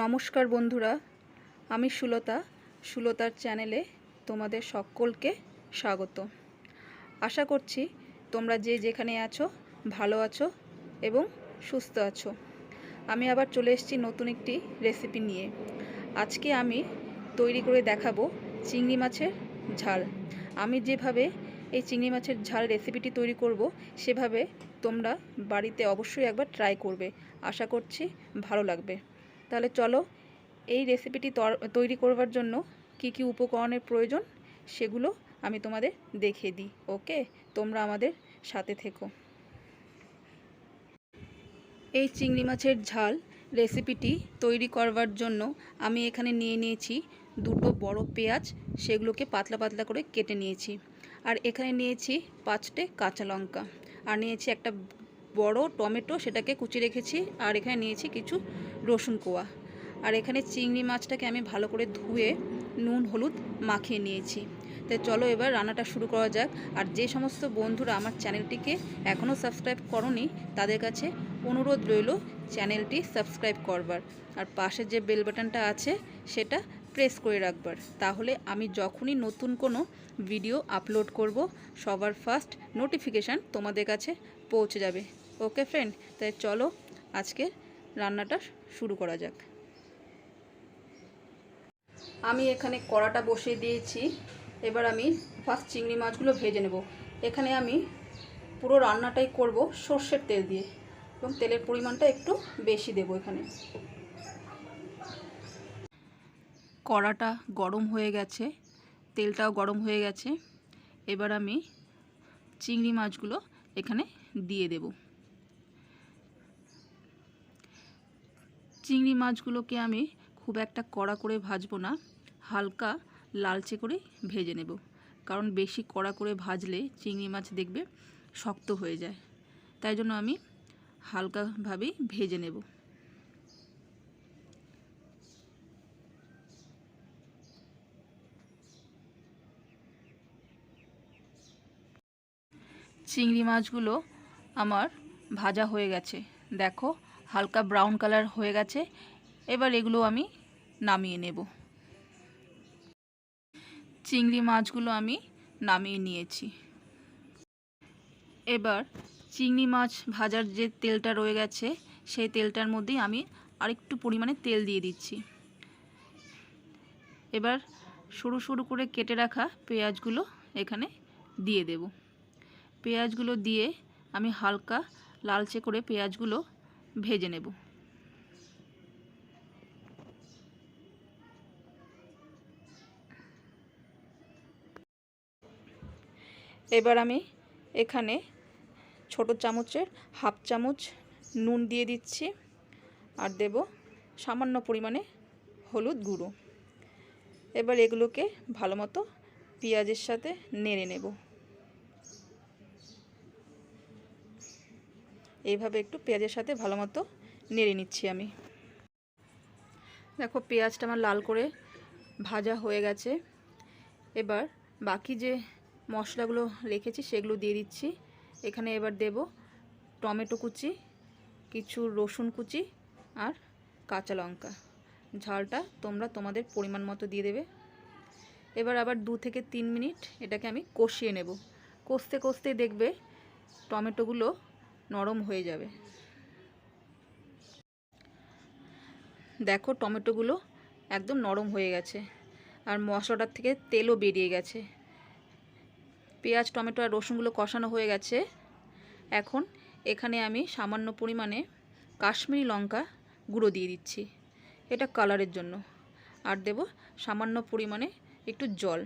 নমস্কার বন্ধুরা, আমি সুলতার চ্যানেলে তোমাদের সকলকে স্বাগত। আশা করছি তোমরা যে যেখানে আছো ভালো আছো এবং সুস্থ আছো। আমি আবার চলে এসেছি নতুন একটি রেসিপি নিয়ে। আজকে আমি তৈরি করে দেখাবো চিংড়ি মাছের ঝাল। আমি যেভাবে এই চিংড়ি মাছের ঝাল রেসিপিটি তৈরি করব সেভাবে তোমরা বাড়িতে অবশ্যই একবার ট্রাই করবে। আশা করছি ভালো লাগবে। তাহলে চলো এই রেসিপিটি তৈরি করবার জন্য কি কি উপকরণের প্রয়োজন সেগুলো আমি তোমাদের দেখিয়ে দিই। ওকে, তোমরা আমাদের সাথে থেকো। এই চিংড়ি মাছের ঝাল রেসিপিটি তৈরি করবার জন্য আমি এখানে নিয়ে নিয়েছি দুটো বড় পেঁয়াজ, সেগুলোকে পাতলা পাতলা করে কেটে নিয়েছি। আর এখানে নিয়েছি 5টে কাঁচা লঙ্কা, আর নিয়েছি একটা বড় টমেটো, সেটাকে কুচিয়ে রেখেছি। আর এখানে নিয়েছি কিছু রসুন কোয়া। আর এখানে চিংড়ি মাছটাকে আমি ভালো করে ধুয়ে নুন হলুদ মাখিয়ে নিয়েছি। তো চলো এবার রান্নাটা শুরু করা যাক। আর যে সমস্ত বন্ধুরা আমার চ্যানেলটিকে এখনও সাবস্ক্রাইব করোনি তাদের কাছে অনুরোধ রইল চ্যানেলটি সাবস্ক্রাইব করবার, আর পাশে যে বেল বাটনটা আছে সেটা প্রেস করে রাখবার। তাহলে আমি যখনই নতুন কোনো ভিডিও আপলোড করব সবার ফার্স্ট নোটিফিকেশান তোমাদের কাছে পৌঁছে যাবে। ওকে ফ্রেন্ড, তাই চলো আজকে রান্নাটা শুরু করা যাক। আমি এখানে কড়াটা বসিয়ে দিয়েছি। এবার আমি ফার্স্ট চিংড়ি মাছগুলো ভেজে নেব। এখানে আমি পুরো রান্নাটাই করব সর্ষের তেল দিয়ে, এবং তেলের পরিমাণটা একটু বেশি দেব। এখানে কড়াটা গরম হয়ে গেছে, তেলটাও গরম হয়ে গেছে। এবার আমি চিংড়ি মাছগুলো এখানে দিয়ে দেব। চিংড়ি মাছগুলোকে আমি খুব একটা কড়া করে ভাজবো না, হালকা লালচে করে ভেজে নেব। কারণ বেশি কড়া করে ভাজলে চিংড়ি মাছ দেখবে শক্ত হয়ে যায়, তাই জন্য আমি হালকাভাবেই ভেজে নেব। চিংড়ি মাছগুলো আমার ভাজা হয়ে গেছে, দেখো হালকা ব্রাউন কালার হয়ে গেছে। এবার এগুলো আমি নামিয়ে নেব। চিংড়ি মাছগুলো আমি নামিয়ে নিয়েছি। এবার চিংড়ি মাছ ভাজার যে তেলটা রয়ে গেছে সেই তেলটার মধ্যেই আমি আরেকটু পরিমাণে তেল দিয়ে দিচ্ছি। এবার সরু সরু করে কেটে রাখা পেঁয়াজগুলো এখানে দিয়ে দেব। পেঁয়াজগুলো দিয়ে আমি হালকা লালচে করে পেঁয়াজগুলো ভেজে নেব। এবার আমি এখানে ছোট চামচের হাফ চামচ নুন দিয়ে দিচ্ছি, আর দেব সামান্য পরিমাণে হলুদ গুঁড়ো। এবার এগুলোকে ভালো মতো পেঁয়াজের সাথে নেড়ে নেব। এইভাবে একটু পেঁয়াজের সাথে ভালো মতো নেড়ে নিচ্ছি আমি। দেখো পেঁয়াজটা আমার লাল করে ভাজা হয়ে গেছে। এবার বাকি যে মশলাগুলো রেখেছি সেগুলো দিয়ে দিচ্ছি। এখানে এবার দেব টমেটো কুচি, কিছু রসুন কুচি আর কাঁচা লঙ্কা। ঝালটা তোমরা তোমাদের পরিমাণ মতো দিয়ে দেবে। এবার আবার 2 থেকে 3 মিনিট এটাকে আমি কষিয়ে নেব। কষতে কষতে দেখবে টমেটোগুলো নরম হয়ে যাবে। দেখো টমেটোগুলো একদম নরম হয়ে গেছে, আর মশলাটার থেকে তেলও বেরিয়ে গেছে। পেঁয়াজ টমেটো আর রসুনগুলো কষানো হয়ে গেছে। এখন এখানে আমি সামান্য পরিমাণে কাশ্মীরি লঙ্কা গুঁড়ো দিয়ে দিচ্ছি, এটা কালারের জন্য। আর দেব সামান্য পরিমাণে একটু জল।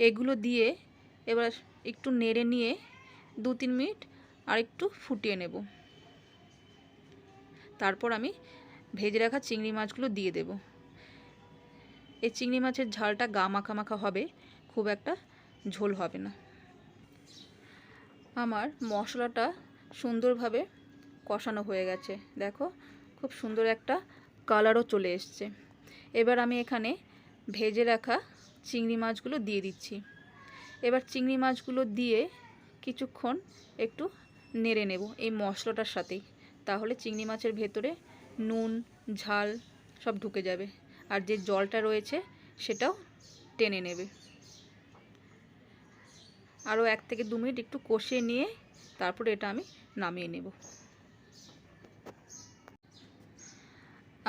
এগুলো দিয়ে এবার একটু নেড়ে নিয়ে 2-3 মিনিট আর একটু ফুটিয়ে নেব। তারপর আমি ভেজে রাখা চিংড়ি মাছগুলো দিয়ে দেব। এই চিংড়ি মাছের ঝালটা গা মাখা মাখা হবে, খুব একটা ঝোল হবে না। আমার মশলাটা সুন্দরভাবে কষানো হয়ে গেছে, দেখো খুব সুন্দর একটা কালারও চলে এসছে। এবার আমি এখানে ভেজে রাখা চিংড়ি মাছগুলো দিয়ে দিচ্ছি। এবার চিংড়ি মাছগুলো দিয়ে কিছুক্ষণ একটু নেড়ে নেব এই মশলাটার সাথেই। তাহলে চিংড়ি মাছের ভেতরে নুন ঝাল সব ঢুকে যাবে, আর যে জলটা রয়েছে সেটাও টেনে নেবে। আরও 1 থেকে 2 মিনিট একটু কষিয়ে নিয়ে তারপরে এটা আমি নামিয়ে নেব।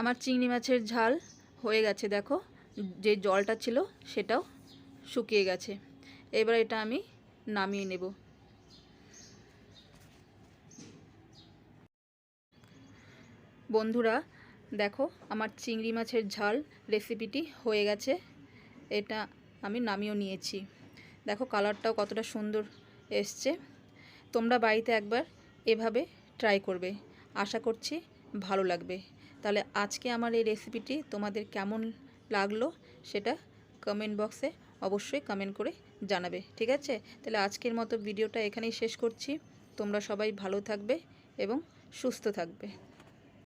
আমার চিংড়ি মাছের ঝাল হয়ে গেছে, দেখো যে জলটা ছিল সেটাও শুকিয়ে গেছে। এবার এটা আমি নামিয়ে নেব। বন্ধুরা দেখো আমার চিংড়ি মাছের ঝাল রেসিপিটি হয়ে গেছে, এটা আমি নামিয়েও নিয়েছি। দেখো কালারটাও কতটা সুন্দর এসছে। তোমরা বাড়িতে একবার এভাবে ট্রাই করবে, আশা করছি ভালো লাগবে। তাহলে আজকে আমার এই রেসিপিটি তোমাদের কেমন লাগলো সেটা কমেন্ট বক্সে অবশ্যই কমেন্ট করে জানাবে, ঠিক আছে? তাহলে আজকের মতো ভিডিওটা এখানেই শেষ করছি। তোমরা সবাই ভালো থাকবে এবং সুস্থ থাকবে।